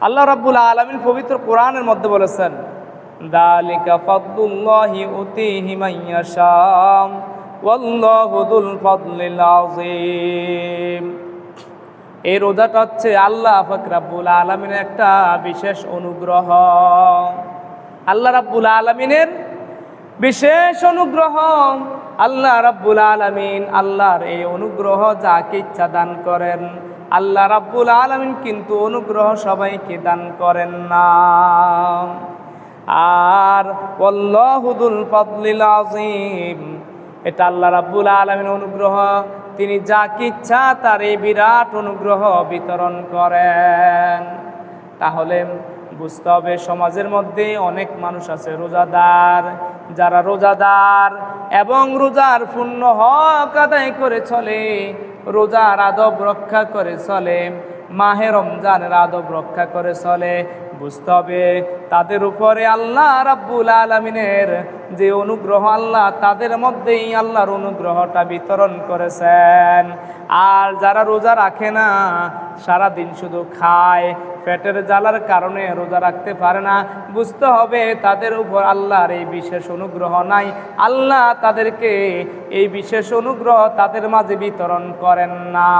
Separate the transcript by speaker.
Speaker 1: আল্লাহ রাব্বুল আলামিন পবিত্র কোরআনের মধ্যে বলেছেন, যালিকা ফাদলুল্লাহি উতিহি মান ইয়াশা ওয়াল্লাহু যুল ফাদলিল আযীম। এই রোজাটা হচ্ছে আল্লাহ পাক রাব্বুল আলামিনের একটা বিশেষ অনুগ্রহ। আল্লাহ রাব্বুল আলামিনের বিশেষ অনুগ্রহ। আল্লাহ রাব্বুল আলামিন আল্লাহর এই অনুগ্রহ যাকে ইচ্ছা দান করেন। আল্লাহ রাব্বুল আলামিন কিন্তু অনুগ্রহ সবাইকে দান করেন না। আর আল্লাহু যুল ফাদলিল আযীম, এটা আল্লাহ রাব্বুল আলামিনের অনুগ্রহ। তিনি যাকে ইচ্ছা তার এই বিরাট অনুগ্রহ বিতরণ করেন। তাহলে বুঝতে হবে সমাজের মধ্যে অনেক মানুষ আছে রোজাদার, যারা রোজাদার এবং রোজার পূর্ণ হক আদায় করে চলে, রোজার আদব রক্ষা করে চলে, মাহে রমজানের আদব রক্ষা করে চলে, বুঝতে হবে তাদের উপরে আল্লাহ রাব্বুল আলামিনের যে অনুগ্রহ, আল্লাহ তাদের মধ্যেই আল্লাহর অনুগ্রহটা বিতরণ করেছেন। আর যারা রোজা রাখে না, সারাদিন শুধু খায়, পেটের জ্বালার কারণে রোজা রাখতে পারে না, বুঝতে হবে তাদের উপর আল্লাহর এই বিশেষ অনুগ্রহ নাই। আল্লাহ তাদেরকে এই বিশেষ অনুগ্রহ তাদের মাঝে বিতরণ করেন না।